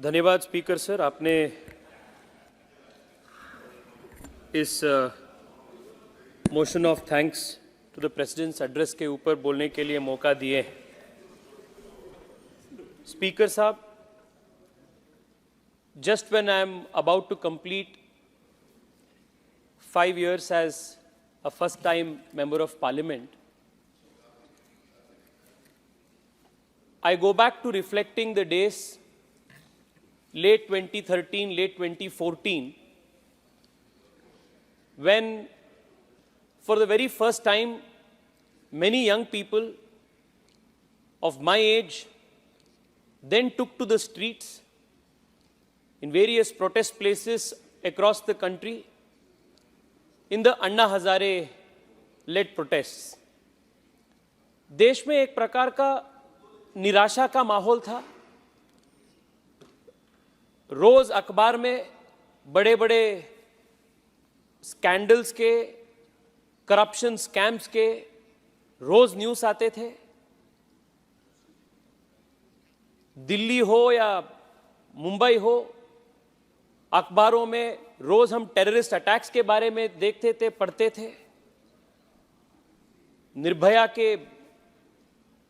धन्यवाद speaker sir, आपने इस motion of thanks to the president's address के ऊपर बोलने के लिए मौका दिए। स्पीकर साहब, just when I am about to complete 5 years as a first-time member of Parliament, I go back to reflecting the days late 2013, late 2014, when for the very first time many young people of my age then took to the streets in various protest places across the country in the Anna Hazare led protests. देश में एक प्रकार का निराशा का माहौल था। रोज अखबार में बड़े बड़े स्कैंडल्स के, करप्शन स्कैम्स के रोज न्यूज़ आते थे। दिल्ली हो या मुंबई हो, अखबारों में रोज हम टेररिस्ट अटैक्स के बारे में देखते थे, पढ़ते थे। निर्भया के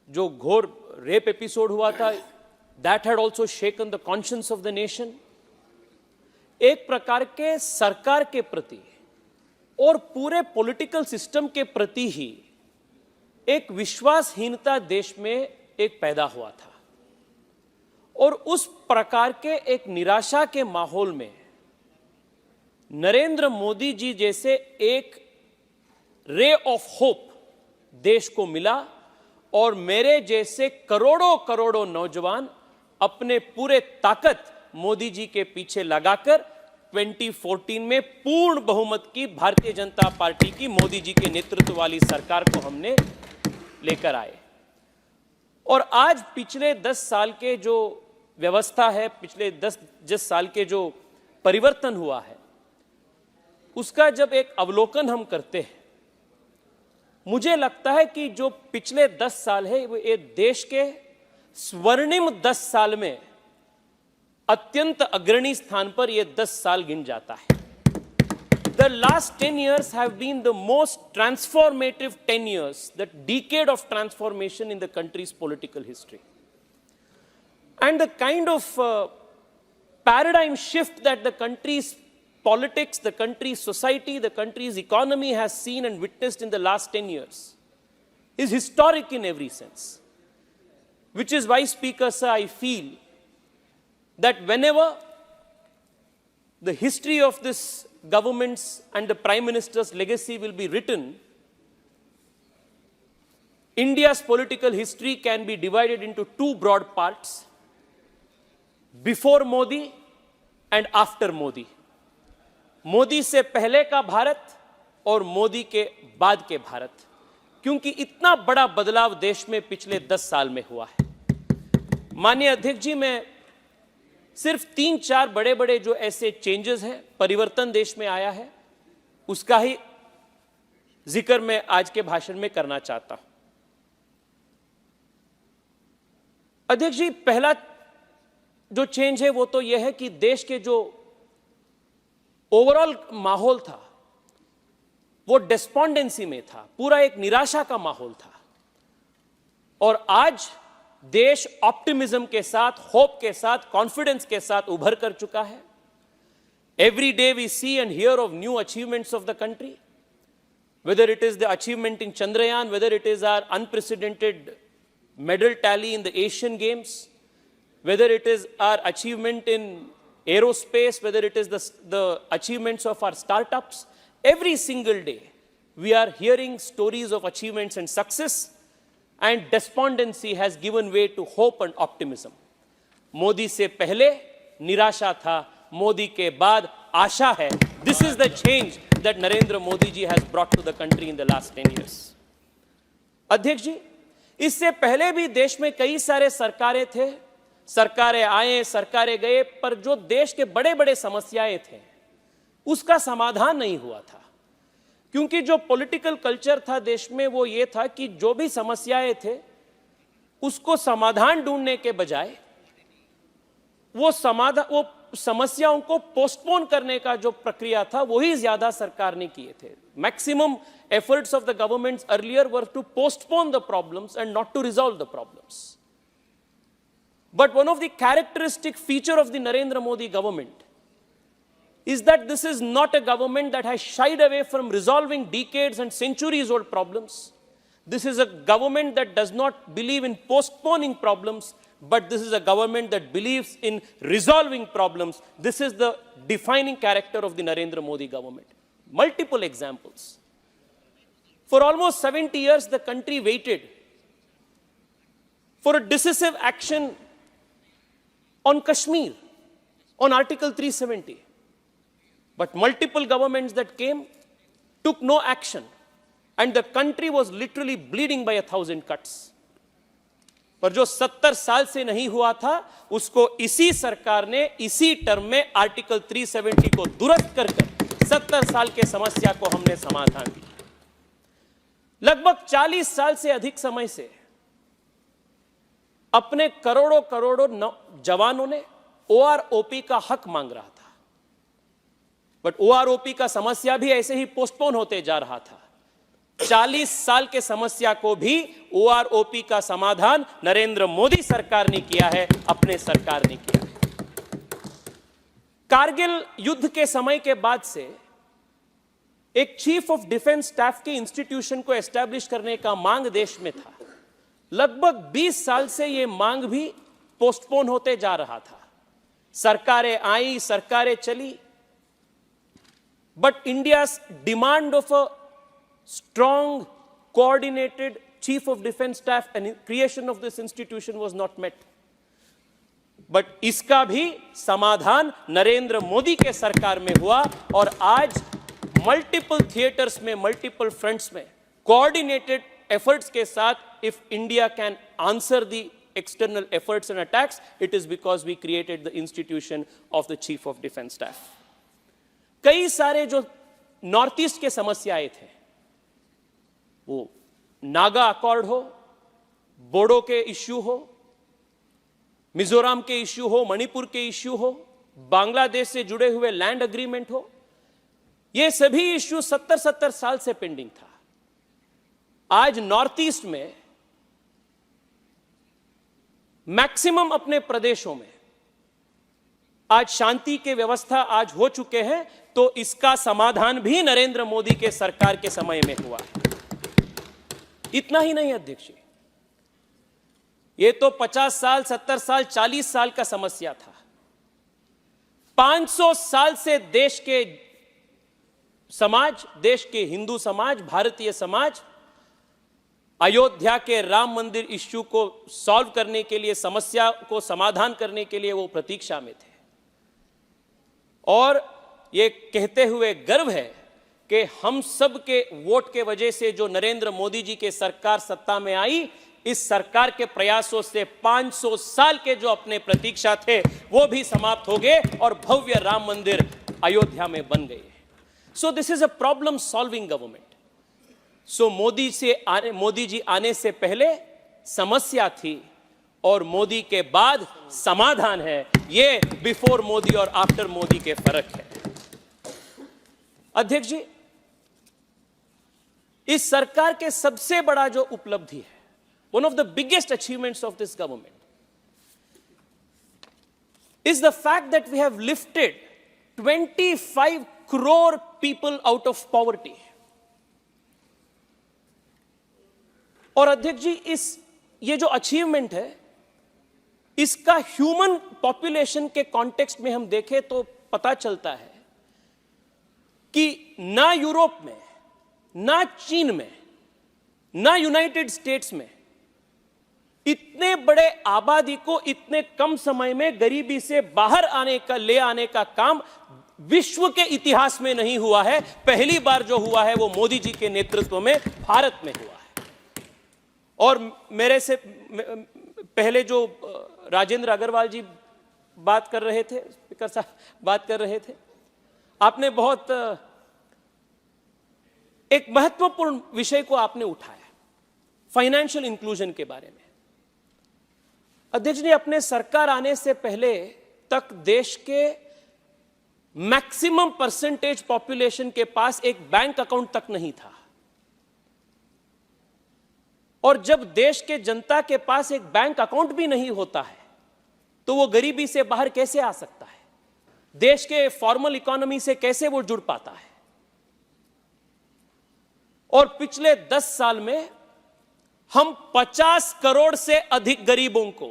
जो घोर रेप एपिसोड हुआ था, that had also shaken the conscience of the nation. एक प्रकार के सरकार के प्रति और पूरे पॉलिटिकल सिस्टम के प्रति ही एक विश्वासहीनता देश में एक पैदा हुआ था। और उस प्रकार के एक निराशा के माहौल में नरेंद्र मोदी जी जैसे एक रे ऑफ होप देश को मिला और मेरे जैसे करोड़ों करोड़ों नौजवान अपने पूरे ताकत मोदी जी के पीछे लगाकर 2014 में पूर्ण बहुमत की भारतीय जनता पार्टी की मोदी जी के नेतृत्व वाली सरकार को हमने लेकर आए। और आज पिछले 10 साल के जो व्यवस्था है, पिछले 10 साल के जो परिवर्तन हुआ है, उसका जब एक अवलोकन हम करते हैं, मुझे लगता है कि जो पिछले 10 साल है वो ये देश के स्वर्णिम 10 साल में अत्यंत अग्रणी स्थान पर ये 10 साल गिन जाता है। The last 10 years have been the most transformative 10 years, the decade of transformation in the country's political history. And the kind of paradigm shift that the country's politics, the country's society, the country's economy has seen and witnessed in the last 10 years is historic in every sense. Which is why, Speaker Sir, I feel that whenever the history of this government's and the Prime Minister's legacy will be written, India's political history can be divided into two broad parts: before Modi and after Modi. Modi से पहले का भारत और मोदी के बाद के भारत, क्योंकि इतना बड़ा बदलाव देश में पिछले 10 साल में हुआ है। माननीय अध्यक्ष जी, मैं सिर्फ 3-4 बड़े बड़े जो ऐसे चेंजेस हैं, परिवर्तन देश में आया है, उसका ही जिक्र मैं आज के भाषण में करना चाहता हूं। अध्यक्ष जी, पहला जो चेंज है वो तो यह है कि देश के जो ओवरऑल माहौल था वो डेस्पोंडेंसी में था, पूरा एक निराशा का माहौल था। और आज देश ऑप्टिमिज्म के साथ, होप के साथ, कॉन्फिडेंस के साथ उभर कर चुका है। Every day we see and hear of new achievements of the country, whether it is the achievement in Chandrayaan, whether it is our unprecedented medal tally in the Asian Games, whether it is our achievement in aerospace, whether it is the achievements of our startups. Every single day we are hearing stories of achievements and success, and despondency has given way to hope and optimism. Modi से पहले निराशा था, मोदी के बाद आशा है. This is the change that Narendra Modi ji has brought to the country in the last 10 years. अध्यक्ष जी, इससे पहले भी देश में कई सारे सरकारें थे, सरकारें आए, सरकारें गए, पर जो देश के बड़े बड़े समस्याएं थे उसका समाधान नहीं हुआ था। क्योंकि जो पॉलिटिकल कल्चर था देश में वो ये था कि जो भी समस्याएं थे उसको समाधान ढूंढने के बजाय वो समस्याओं को पोस्टपोन करने का जो प्रक्रिया था वही ज्यादा सरकार ने किए थे. Maximum efforts of the governments earlier were to postpone the problems and not to resolve the problems. But one of the characteristic feature of the Narendra Modi government is that this is not a government that has shied away from resolving decades and centuries old problems. This is a government that does not believe in postponing problems, but this is a government that believes in resolving problems. This is the defining character of the Narendra Modi government. Multiple examples. For almost 70 years, the country waited for a decisive action on Kashmir, on Article 370. But multiple governments that came took no action, and the country was literally bleeding by 1,000 cuts. पर जो 70 साल से नहीं हुआ था, उसको इसी सरकार ने इसी टर्म में आर्टिकल 370 को दुरुस्त कर 70 साल के समस्या को हमने समाधान दिया. लगभग 40 साल से अधिक समय से अपने करोड़ों करोड़ों जवानों ने ओआरओपी का हक मांग रहा था. बट ओआरओपी का समस्या भी ऐसे ही पोस्टपोन होते जा रहा था. 40 साल के समस्या को भी ओआरओपी का समाधान नरेंद्र मोदी सरकार ने किया है, अपने सरकार ने किया है. कारगिल युद्ध के समय के बाद से एक चीफ ऑफ डिफेंस स्टाफ के इंस्टीट्यूशन को एस्टैब्लिश करने का मांग देश में था. लगभग 20 साल से यह मांग भी पोस्टपोन होते जा रहा था. सरकारें आई, सरकारें चली, but India's demand of a strong coordinated chief of defence staff and creation of this institution was not met. But इसका भी समाधान नरेंद्र मोदी के सरकार में हुआ, और आज मल्टीपल थिएटर्स में, मल्टीपल फ्रंट्स में कोऑर्डिनेटेड एफर्ट्स के साथ, if India can answer the external efforts and attacks, it is because we created the institution of the chief of defence staff. कई सारे जो नॉर्थ ईस्ट के समस्याएं थे, वो नागा अकॉर्ड हो, बोडो के इश्यू हो, मिजोरम के इश्यू हो, मणिपुर के इश्यू हो, बांग्लादेश से जुड़े हुए लैंड एग्रीमेंट हो, ये सभी इश्यू 70 साल से पेंडिंग था. आज नॉर्थ ईस्ट में मैक्सिमम अपने प्रदेशों में आज शांति के व्यवस्था आज हो चुके हैं, तो इसका समाधान भी नरेंद्र मोदी के सरकार के समय में हुआ है. इतना ही नहीं अध्यक्ष, ये तो 50 साल, 70 साल, 40 साल का समस्या था. 500 साल से देश के समाज, देश के हिंदू समाज, भारतीय समाज अयोध्या के राम मंदिर इश्यू को सॉल्व करने के लिए, समस्या को समाधान करने के लिए वो प्रतीक्षा में थे. और ये कहते हुए गर्व है कि हम सब के वोट के वजह से जो नरेंद्र मोदी जी के सरकार सत्ता में आई, इस सरकार के प्रयासों से 500 साल के जो अपने प्रतीक्षा थे वो भी समाप्त हो गए और भव्य राम मंदिर अयोध्या में बन गए. So this is a problem solving government. So Modi ji आने से पहले समस्या थी और मोदी के बाद समाधान है. ये बिफोर मोदी और आफ्टर मोदी के फर्क है. अध्यक्ष जी, इस सरकार के सबसे बड़ा जो उपलब्धि है, one of the biggest achievements of this government is the fact that we have lifted 25 crore people out of poverty. और अध्यक्ष जी, ये जो अचीवमेंट है, इसका ह्यूमन पॉपुलेशन के कॉन्टेक्स्ट में हम देखें तो पता चलता है कि ना यूरोप में, ना चीन में, ना यूनाइटेड स्टेट्स में इतने बड़े आबादी को इतने कम समय में गरीबी से बाहर ले आने का काम विश्व के इतिहास में नहीं हुआ है. पहली बार जो हुआ है वो मोदी जी के नेतृत्व में भारत में हुआ है. और मेरे से पहले जो राजेंद्र अग्रवाल जी बात कर रहे थे, स्पीकर साहब बात कर रहे थे, आपने बहुत एक महत्वपूर्ण विषय को आपने उठाया, फाइनेंशियल इंक्लूजन के बारे में. अध्यक्ष ने अपने सरकार आने से पहले तक देश के मैक्सिमम परसेंटेज पॉपुलेशन के पास एक बैंक अकाउंट तक नहीं था। और जब देश के जनता के पास एक बैंक अकाउंट भी नहीं होता है तो वो गरीबी से बाहर कैसे आ सकता है, देश के फॉर्मल इकोनॉमी से कैसे वो जुड़ पाता है। और पिछले 10 साल में हम 50 करोड़ से अधिक गरीबों को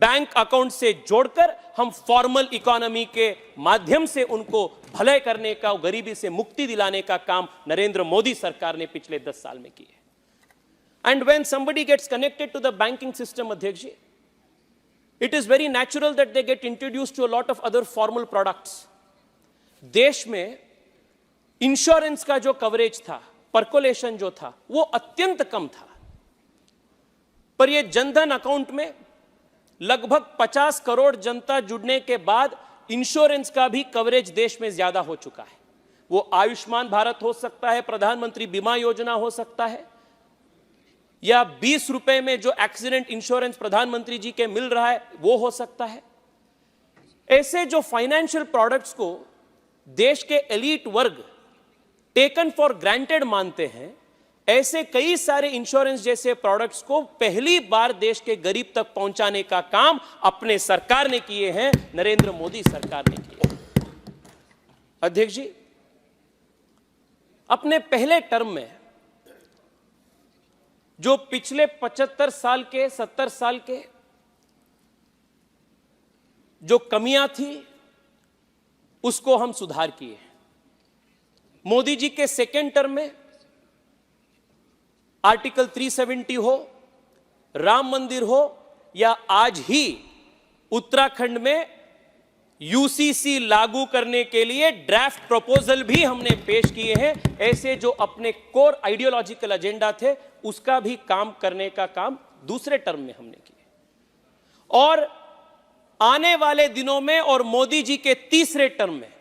बैंक अकाउंट से जोड़कर हम फॉर्मल इकोनॉमी के माध्यम से उनको भलाई करने का, गरीबी से मुक्ति दिलाने का काम नरेंद्र मोदी सरकार ने पिछले 10 साल में किया है। And when somebody gets connected to the banking system, Adhyaksh ji, it is very natural that they get introduced to a lot of other formal products. देश में इंश्योरेंस का जो कवरेज था, परकोलेशन जो था, वो अत्यंत कम था। पर ये जनधन अकाउंट में लगभग 50 करोड़ जनता जुड़ने के बाद इंश्योरेंस का भी कवरेज देश में ज्यादा हो चुका है। वो आयुष्मान भारत हो सकता है, प्रधानमंत्री बीमा योजना हो सकता है, या 20 रुपए में जो एक्सीडेंट इंश्योरेंस प्रधानमंत्री जी के मिल रहा है वो हो सकता है। ऐसे जो फाइनेंशियल प्रोडक्ट्स को देश के एलीट वर्ग टेकन फॉर ग्रांटेड मानते हैं, ऐसे कई सारे इंश्योरेंस जैसे प्रोडक्ट्स को पहली बार देश के गरीब तक पहुंचाने का काम अपने सरकार ने किए हैं, नरेंद्र मोदी सरकार ने किए हैं। अध्यक्ष जी, अपने पहले टर्म में जो पिछले 75 साल के 70 साल के जो कमियां थी उसको हम सुधार किए। मोदी जी के सेकेंड टर्म में आर्टिकल 370 हो, राम मंदिर हो, या आज ही उत्तराखंड में यूसीसी लागू करने के लिए ड्राफ्ट प्रपोजल भी हमने पेश किए हैं। ऐसे जो अपने कोर आइडियोलॉजिकल एजेंडा थे उसका भी काम करने का काम दूसरे टर्म में हमने किया। और आने वाले दिनों में और मोदी जी के तीसरे टर्म में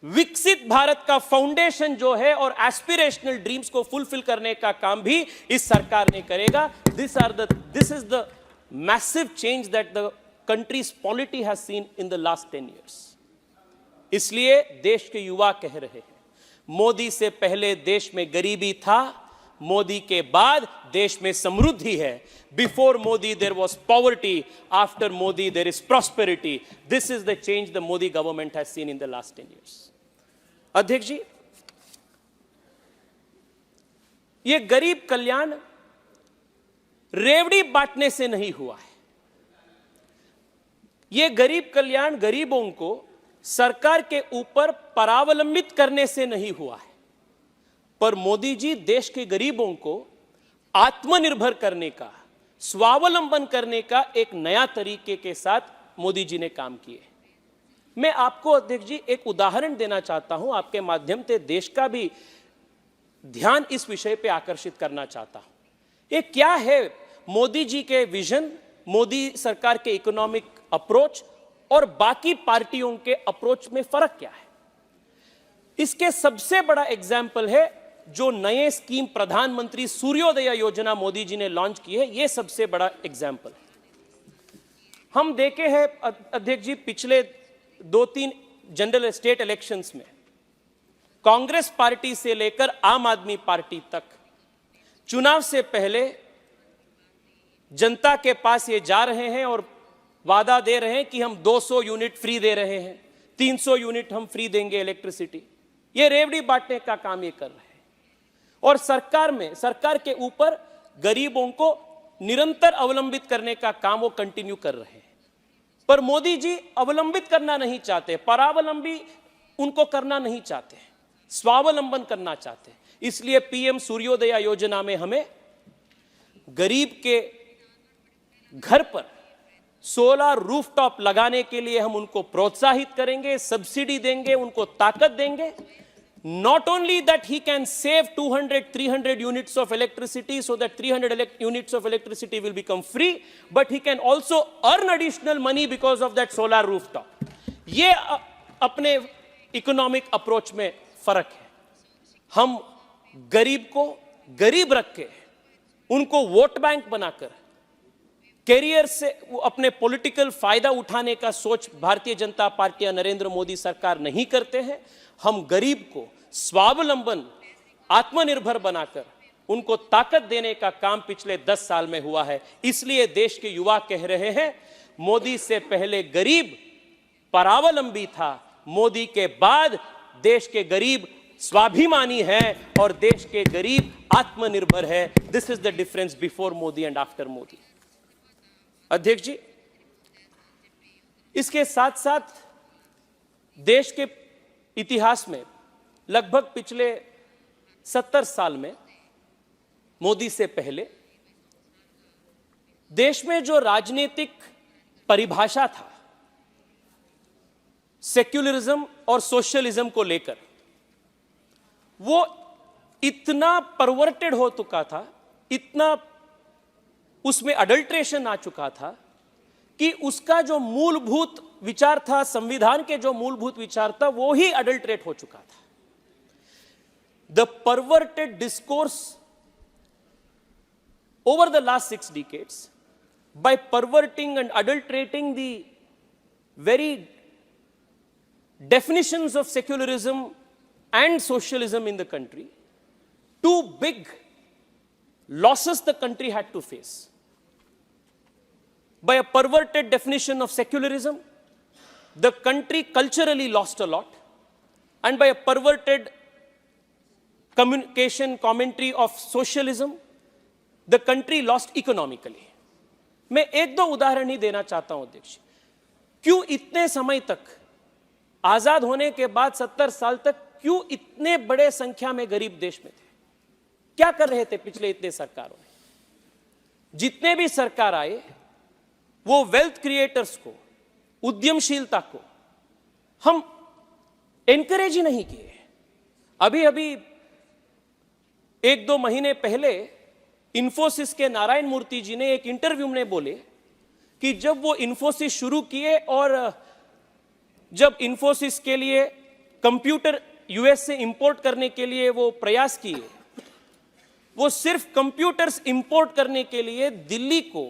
विकसित भारत का फाउंडेशन जो है और एस्पिरेशनल ड्रीम्स को फुलफिल करने का काम भी इस सरकार ने करेगा। This is the massive change that the country's polity has seen in the last 10 years. इसलिए देश के युवा कह रहे हैं, मोदी से पहले देश में गरीबी था, मोदी के बाद देश में समृद्धि है। Before Modi there was poverty, after Modi there is prosperity. This is the change the Modi government has seen in the last 10 years. अध्यक्ष जी, ये गरीब कल्याण रेवड़ी बांटने से नहीं हुआ है। ये गरीब कल्याण गरीबों को सरकार के ऊपर परावलंबित करने से नहीं हुआ है, पर मोदी जी देश के गरीबों को आत्मनिर्भर करने का, स्वावलंबन करने का एक नया तरीके के साथ मोदी जी ने काम किए। मैं आपको अध्यक्ष जी एक उदाहरण देना चाहता हूं, आपके माध्यम से देश का भी ध्यान इस विषय पे आकर्षित करना चाहता हूं। ये क्या है मोदी जी के विजन, मोदी सरकार के इकोनॉमिक अप्रोच और बाकी पार्टियों के अप्रोच में फर्क क्या है? इसके सबसे बड़ा एग्जाम्पल है जो नए स्कीम प्रधानमंत्री सूर्योदय योजना मोदी जी ने लॉन्च की है। यह सबसे बड़ा एग्जाम्पल है। हम देखे हैं अध्यक्ष जी, पिछले 2-3 जनरल स्टेट इलेक्शंस में कांग्रेस पार्टी से लेकर आम आदमी पार्टी तक चुनाव से पहले जनता के पास ये जा रहे हैं और वादा दे रहे हैं कि हम 200 यूनिट फ्री दे रहे हैं, 300 यूनिट हम फ्री देंगे इलेक्ट्रिसिटी। ये रेवड़ी बांटने का काम ये कर रहे हैं। और सरकार के ऊपर गरीबों को निरंतर अवलंबित करने का काम वो कंटिन्यू कर रहे हैं। पर मोदी जी अवलंबित करना नहीं चाहते, परावलंबी उनको करना नहीं चाहते, स्वावलंबन करना चाहते। इसलिए पीएम सूर्योदय योजना में हमें गरीब के घर पर सोलर रूफटॉप लगाने के लिए हम उनको प्रोत्साहित करेंगे, सब्सिडी देंगे, उनको ताकत देंगे। Not only that he can save 200-300 units of electricity so that 300 units of electricity will become free, but he can also earn additional money because of that solar rooftop. ये अपने इकोनॉमिक अप्रोच में फर्क है। हम गरीब को गरीब रख के उनको वोट बैंक बनाकर कैरियर से वो अपने पॉलिटिकल फायदा उठाने का सोच भारतीय जनता पार्टी या नरेंद्र मोदी सरकार नहीं करते हैं। हम गरीब को स्वावलंबन, आत्मनिर्भर बनाकर उनको ताकत देने का काम पिछले 10 साल में हुआ है। इसलिए देश के युवा कह रहे हैं, मोदी से पहले गरीब परावलंबी था, मोदी के बाद देश के गरीब स्वाभिमानी है और देश के गरीब आत्मनिर्भर है। This is the difference before Modi and after Modi. अध्यक्ष जी, इसके साथ साथ देश के इतिहास में लगभग पिछले 70 साल में मोदी से पहले देश में जो राजनीतिक परिभाषा था सेक्युलरिज्म और सोशलिज्म को लेकर, वो इतना परवर्टेड हो चुका था, इतना उसमें अडल्ट्रेशन आ चुका था कि उसका जो मूलभूत विचार था, संविधान के जो मूलभूत विचार था, वो ही अडल्ट्रेट हो चुका था। The perverted discourse over the last 6 decades, by perverting and adulterating the very definitions of secularism and socialism in the country, two big losses the country had to face. By a perverted definition of secularism, the country culturally lost a lot, and by a perverted communication commentary of socialism, the country lost economically. मैं एक दो उदाहरण ही देना चाहता हूं अध्यक्ष। क्यों इतने समय तक, आजाद होने के बाद 70 साल तक, क्यों इतने बड़े संख्या में गरीब देश में थे? क्या कर रहे थे पिछले इतने सरकारों में? जितने भी सरकार आए वो वेल्थ क्रिएटर्स को, उद्यमशीलता को हम एनकरेज ही नहीं किए। अभी अभी 1-2 महीने पहले इंफोसिस के नारायण मूर्ति जी ने एक इंटरव्यू में बोले कि जब वो इंफोसिस शुरू किए और जब इंफोसिस के लिए कंप्यूटर यूएस से इंपोर्ट करने के लिए वो प्रयास किए, वो सिर्फ कंप्यूटर्स इंपोर्ट करने के लिए दिल्ली को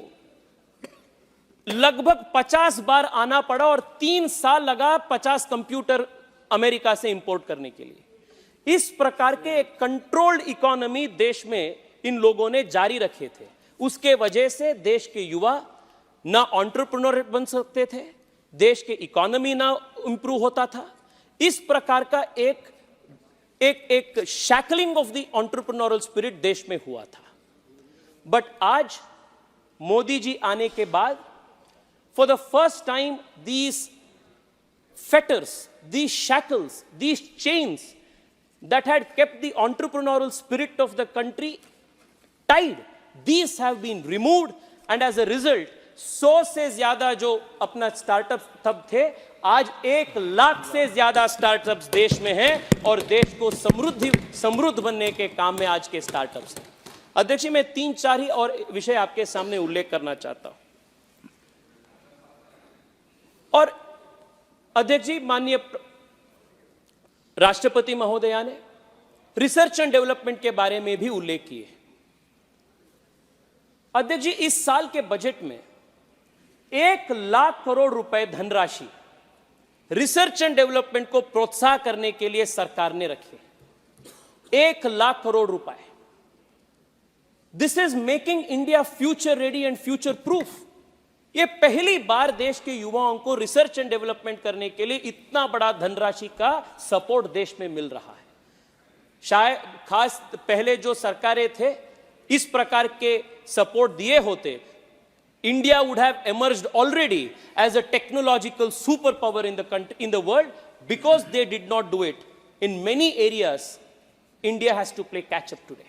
लगभग 50 बार आना पड़ा और 3 साल लगा 50 कंप्यूटर अमेरिका से इंपोर्ट करने के लिए। इस प्रकार के एक कंट्रोल्ड इकोनॉमी देश में इन लोगों ने जारी रखे थे। उसके वजह से देश के युवा ना एंटरप्रेन्योर बन सकते थे, देश के इकोनॉमी ना इंप्रूव होता था। इस प्रकार का एक शैकलिंग ऑफ द एंटरप्रेन्योरल स्पिरिट देश में हुआ था। बट आज मोदी जी आने के बाद for the first time these fetters, these shackles, these chains that had kept the entrepreneurial spirit of the country tied, these have been removed, and as a result 100 से ज्यादा जो अपना स्टार्टअप तब थे, आज 1 लाख से ज्यादा स्टार्टअप्स देश में हैं और देश को समृद्ध बनने के काम में आज के स्टार्टअप्स हैं। अध्यक्ष जी, मैं 3-4 ही और विषय आपके सामने उल्लेख करना चाहता हूं। और अध्यक्ष जी, माननीय राष्ट्रपति महोदया ने रिसर्च एंड डेवलपमेंट के बारे में भी उल्लेख किए। अध्यक्ष जी, इस साल के बजट में 1 लाख करोड़ रुपए धनराशि रिसर्च एंड डेवलपमेंट को प्रोत्साहन करने के लिए सरकार ने रखे। 1 लाख करोड़ रुपए। This is making India future ready and future proof. ये पहली बार देश के युवाओं को रिसर्च एंड डेवलपमेंट करने के लिए इतना बड़ा धनराशि का सपोर्ट देश में मिल रहा है। शायद खास पहले जो सरकारें थे, इस प्रकार के सपोर्ट दिए होते, India would have emerged already as a technological superpower in the world. Because they did not do it in many areas, India has to play catch up today.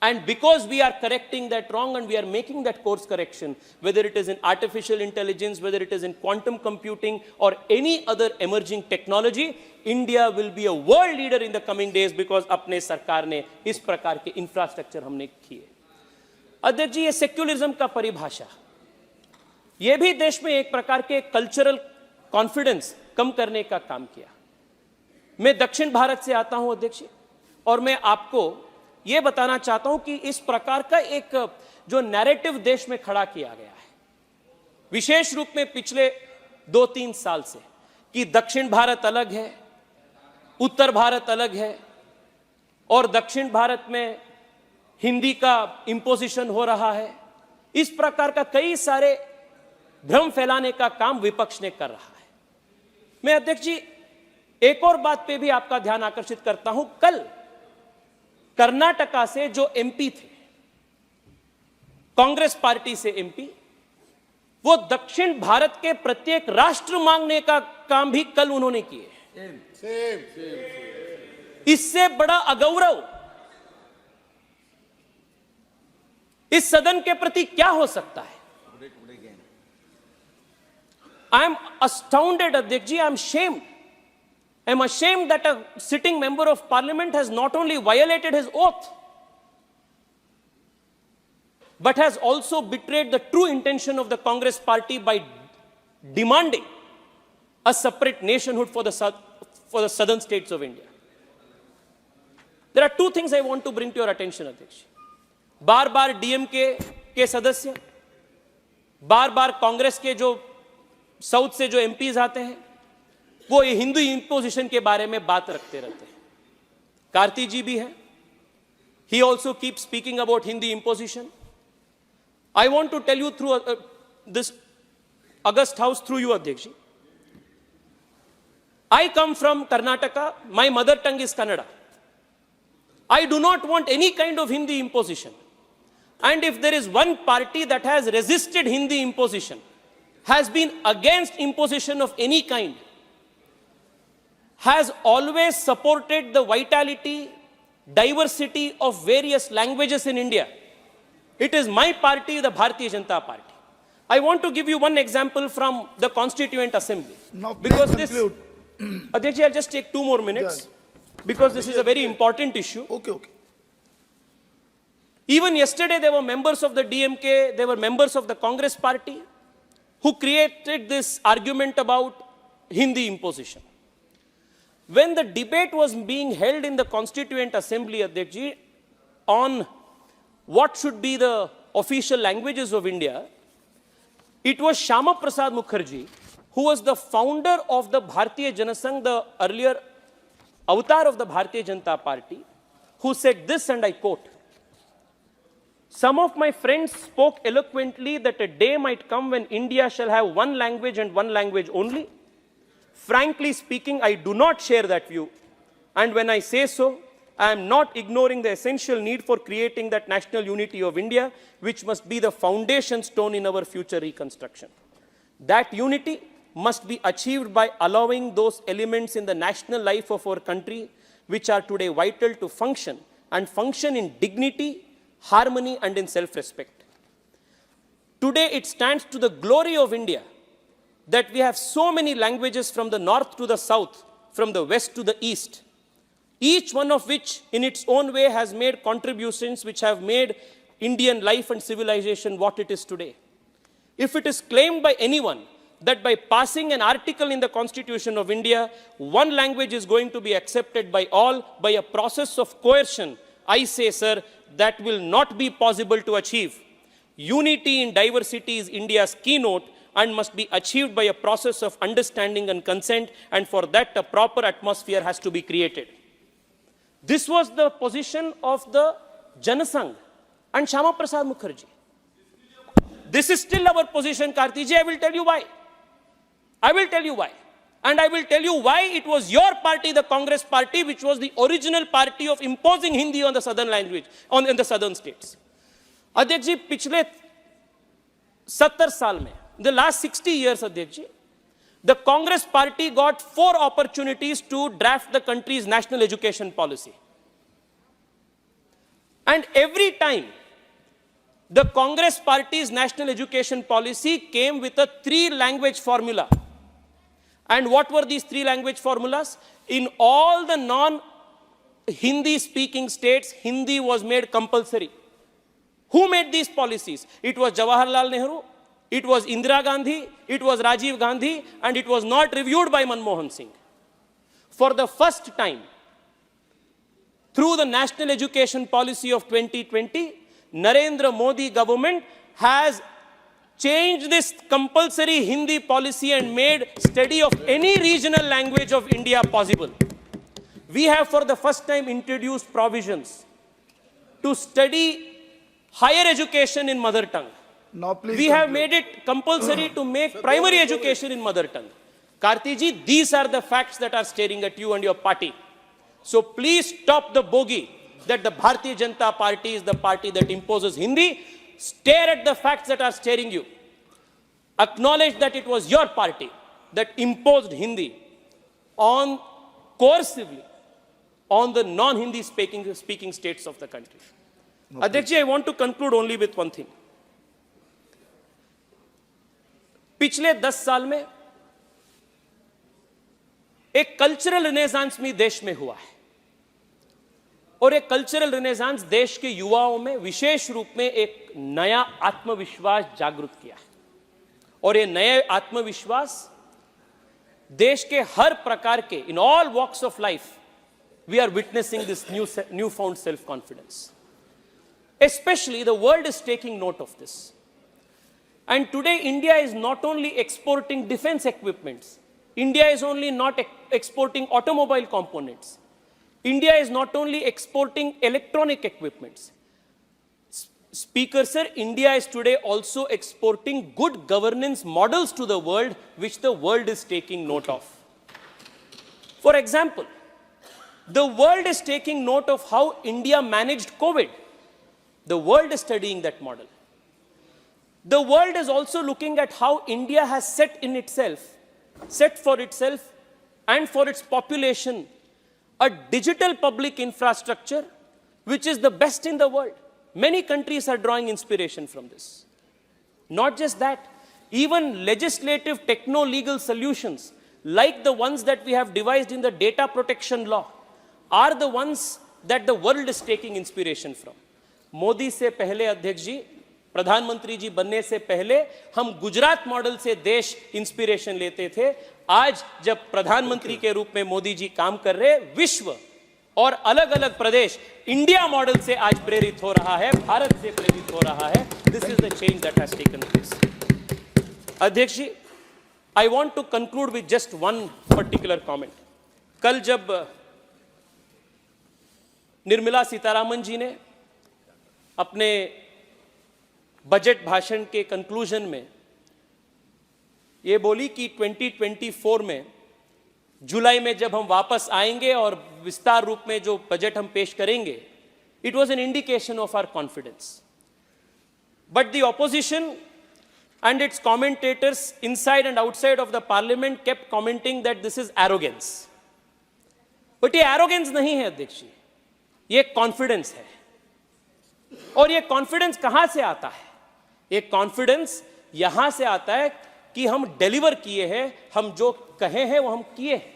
And because we are correcting that wrong and we are making that course correction, whether it is in artificial intelligence, whether it is in quantum computing or any other emerging technology, India will be a world leader in the coming days because अपने सरकार ने इस प्रकार के infrastructure हमने किए। अध्यक्ष जी, ये सेक्युलरिज्म का परिभाषा, ये भी देश में एक प्रकार के कल्चरल कॉन्फिडेंस कम करने का काम किया। मैं दक्षिण भारत से आता हूं अध्यक्ष जी, और मैं आपको यह बताना चाहता हूं कि इस प्रकार का एक जो नैरेटिव देश में खड़ा किया गया है विशेष रूप में पिछले 2-3 साल से कि दक्षिण भारत अलग है, उत्तर भारत अलग है और दक्षिण भारत में हिंदी का इंपोजिशन हो रहा है। इस प्रकार का कई सारे भ्रम फैलाने का काम विपक्ष ने कर रहा है। मैं अध्यक्ष जी एक और बात पे भी आपका ध्यान आकर्षित करता हूं। कल कर्नाटका से जो एमपी थे, कांग्रेस पार्टी से एमपी, वो दक्षिण भारत के प्रत्येक राष्ट्र मांगने का काम भी कल उन्होंने किए। इससे बड़ा अगौरव इस सदन के प्रति क्या हो सकता है? I am astounded, Adhyaksh ji. I am ashamed. I am ashamed that a sitting member of parliament has not only violated his oath, but has also betrayed the true intention of the Congress party by demanding a separate nationhood for the southern states of India. There are two things I want to bring to your attention, Adhyaksh. Bar bar DMK के सदस्य, बार बार कांग्रेस के जो south से जो MPs आते हैं, वो ये हिंदू इंपोजिशन के बारे में बात रखते रहते हैं। कार्ति जी भी हैं, he also keeps speaking about Hindi imposition. I want to tell you through this August House through you, Adhyaksh ji. I come from Karnataka. My mother tongue is Kannada. I do not want any kind of Hindi imposition. And if there is one party that has resisted Hindi imposition, has been against imposition of any kind, has always supported the vitality, diversity of various languages in India, it is my party, the Bharatiya Janata Party. I want to give you one example from the Constituent Assembly. Now, because please conclude. Adhyaksh ji, I'll just take 2 more minutes, because this is a very important issue. Okay. Even yesterday, there were members of the DMK, there were members of the Congress party who created this argument about Hindi imposition. When the debate was being held in the Constituent Assembly, Adhyaksh ji, on what should be the official languages of India, it was Shyama Prasad Mukherjee, who was the founder of the Bharatiya Janasangh, the earlier avatar of the Bharatiya Janata Party, who said this, and I quote, "Some of my friends spoke eloquently that a day might come when India shall have one language and one language only. Frankly speaking, I do not share that view. And when I say so, I am not ignoring the essential need for creating that national unity of India, which must be the foundation stone in our future reconstruction. That unity must be achieved by allowing those elements in the national life of our country which are today vital to function, and function in dignity, harmony, and in self-respect. Today, it stands to the glory of India that we have so many languages from the north to the south, from the west to the east, each one of which in its own way has made contributions which have made Indian life and civilization what it is today. If it is claimed by anyone that by passing an article in the Constitution of India, one language is going to be accepted by all by a process of coercion, I say, sir, that will not be possible to achieve. Unity in diversity is India's keynote and must be achieved by a process of understanding and consent, and for that a proper atmosphere has to be created." This was the position of the Janasangh and Shyama Prasad Mukherjee. This is still our position, Karti ji. I will tell you why. And I will tell you why it was your party, the Congress party, which was the original party of imposing Hindi on the southern language, in the southern states. Adhyaksh ji, पिछले 70 साल में, in the last 60 years, Adhyaksh ji, the Congress party got 4 opportunities to draft the country's national education policy. And every time, the Congress party's national education policy came with a 3-language formula. And what were these 3 language formulas? In all the non-Hindi speaking states, Hindi was made compulsory. Who made these policies? It was Jawaharlal Nehru, it was Indira Gandhi, it was Rajiv Gandhi, and it was not reviewed by Manmohan Singh. For the first time, through the national education policy of 2020, Narendra Modi government has changed this compulsory Hindi policy and made study of any regional language of India possible. We have for the first time introduced provisions to study higher education in mother tongue. Now, please We have conclude. made it compulsory to make primary education in mother tongue. Karti ji, these are the facts that are staring at you and your party. So please stop the bogey that the Bharatiya Janata Party is the party that imposes Hindi. Stare at the facts that are staring you. Acknowledge that it was your party that imposed Hindi on coercively on the non-Hindi speaking states of the country. Adhyaksh ji, I want to conclude only with one thing. पिछले 10 साल में एक cultural Renaissance में देश में हुआ है और एक कल्चरल रिनेसांस देश के युवाओं में विशेष रूप में एक नया आत्मविश्वास जागृत किया है और ये नए आत्मविश्वास देश के हर प्रकार के in all walks of life we are witnessing this new found self confidence especially the world is taking note of this. And today India is not only exporting defense equipments, India is only not exporting automobile components, India is not only exporting electronic equipments. Speaker sir, India is today also exporting good governance models to the world which the world is taking note of. For example, the world is taking note of how India managed COVID. The world is studying that model. The world is also looking at how India has set for itself and for its population a digital public infrastructure which is the best in the world. Many countries are drawing inspiration from this. Not just that, even legislative techno-legal solutions like the ones that we have devised in the data protection law are the ones that the world is taking inspiration from. Modi से पहले अध्यक्ष जी, प्रधानमंत्री जी बनने से पहले हम Gujarat model से देश इंस्पिरेशन लेते थे। आज जब प्रधानमंत्री के रूप में मोदी जी काम कर रहे, विश्व और अलग अलग प्रदेश इंडिया मॉडल से आज प्रेरित हो रहा है, भारत से प्रेरित हो रहा है। This is the change that has taken place. अध्यक्ष जी, I want to conclude with just one particular comment. कल जब निर्मला सीतारामन जी ने अपने बजट भाषण के कंक्लूजन में ये बोली कि 2024 में जुलाई में जब हम वापस आएंगे और विस्तार रूप में जो बजट हम पेश करेंगे, it was an indication of our confidence. But the opposition and its commentators inside and outside of the parliament kept commenting that this is arrogance. बट ये एरोगेंस नहीं है अध्यक्ष जी, ये कॉन्फिडेंस है। और ये कॉन्फिडेंस कहां से आता है? ये कॉन्फिडेंस यहां से आता है कि हम डिलीवर किए हैं, हम जो कहे हैं वो हम किए हैं।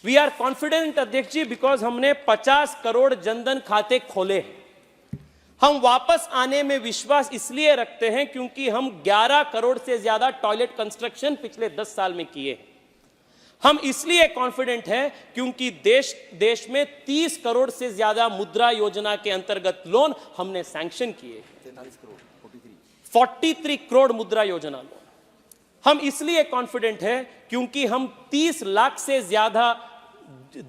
वी आर कॉन्फिडेंट अध्यक्ष जी बिकॉज हमने 50 करोड़ जनधन खाते खोले हैं। हम वापस आने में विश्वास इसलिए रखते हैं क्योंकि हम 11 करोड़ से ज्यादा टॉयलेट कंस्ट्रक्शन पिछले 10 साल में किए हैं। हम इसलिए कॉन्फिडेंट हैं क्योंकि देश में 30 करोड़ से ज्यादा मुद्रा योजना के अंतर्गत लोन हमने सैंक्शन किए। 43 करोड़ मुद्रा योजना लोन। हम इसलिए कॉन्फिडेंट हैं क्योंकि हम 30 लाख से ज्यादा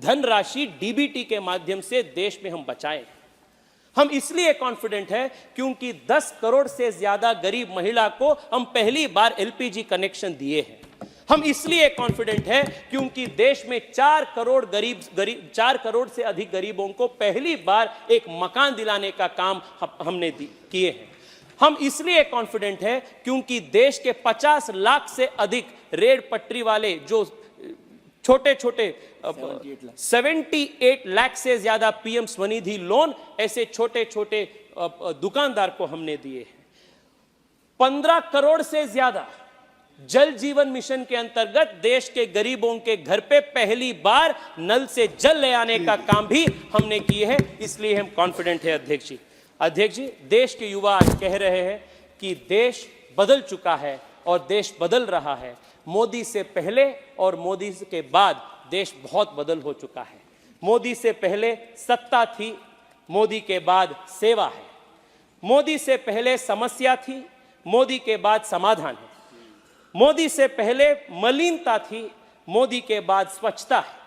धनराशि डीबीटी के माध्यम से देश में हम बचाए। हम इसलिए कॉन्फिडेंट हैं क्योंकि 10 करोड़ से ज्यादा गरीब महिला को हम पहली बार एलपीजी कनेक्शन दिए हैं। हम इसलिए कॉन्फिडेंट हैं क्योंकि देश में 4 करोड़ से अधिक गरीबों को पहली बार एक मकान दिलाने का काम हमने किए हैं। हम इसलिए कॉन्फिडेंट हैं क्योंकि देश के 50 लाख से अधिक रेल पटरी वाले जो छोटे 78 लाख से ज्यादा पीएम स्वनिधि लोन ऐसे छोटे दुकानदार को हमने दिए हैं। 15 करोड़ से ज्यादा जल जीवन मिशन के अंतर्गत देश के गरीबों के घर पे पहली बार नल से जल ले आने का काम भी हमने किए हैं। इसलिए हम कॉन्फिडेंट हैं अध्यक्ष जी। अध्यक्ष जी, देश के युवा आज कह रहे हैं कि देश बदल चुका है और देश बदल रहा है। मोदी से पहले और मोदी के बाद देश बहुत बदल हो चुका है। मोदी से पहले सत्ता थी, मोदी के बाद सेवा है। मोदी से पहले समस्या थी, मोदी के बाद समाधान है। मोदी से पहले मलिनता थी, मोदी के बाद स्वच्छता है।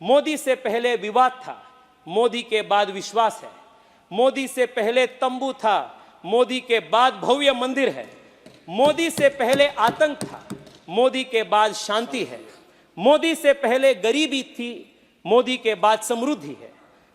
मोदी से पहले विवाद था, मोदी के बाद विश्वास है। मोदी से पहले तंबू था, मोदी के बाद भव्य मंदिर है। मोदी से पहले आतंक था, मोदी के बाद शांति है। मोदी से पहले गरीबी थी, मोदी के बाद समृद्धि है।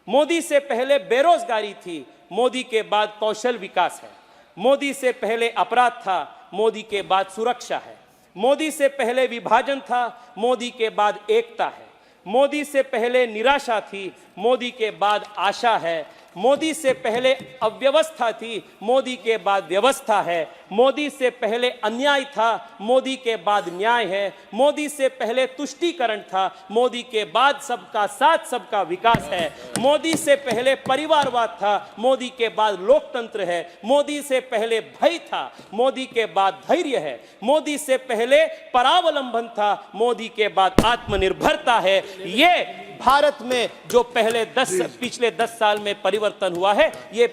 मोदी से पहले बेरोजगारी थी, मोदी के बाद कौशल विकास है। मोदी से पहले अपराध था, मोदी के बाद सुरक्षा है। मोदी से पहले विभाजन था, मोदी के बाद एकता है। मोदी से पहले निराशा थी, मोदी के बाद आशा है। मोदी से पहले अव्यवस्था थी, मोदी के बाद व्यवस्था है। मोदी से पहले अन्याय था, मोदी के बाद न्याय है। मोदी से पहले तुष्टीकरण था, मोदी के बाद सबका साथ सबका विकास है। मोदी से पहले परिवारवाद था, मोदी के बाद लोकतंत्र है। मोदी से पहले भय था, मोदी के बाद धैर्य है। मोदी से पहले परावलंबन था, मोदी के बाद आत्मनिर्भरता है। ये भारत में जो पिछले 10 साल में परिवर्तन हुआ है, ये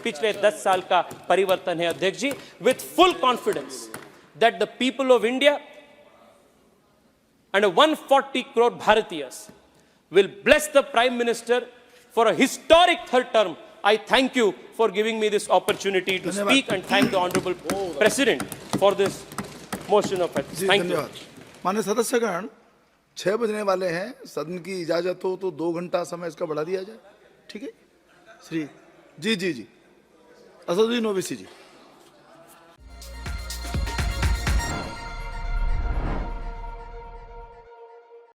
पिछले 10 साल का परिवर्तन है अध्यक्ष जी। With full confidence that the people of India and 140 crore Bharatiyas will bless the Prime Minister for a historic third term. I thank you for giving me this opportunity to speak and thank the Honorable President for this motion of thanks. Thank you. माननीय सदस्यगण, 6 बजने वाले हैं। सदन की इजाजत हो तो 2 घंटा समय इसका बढ़ा दिया जाए। ठीक है श्री जी असदुद्दीन ओवैसी जी।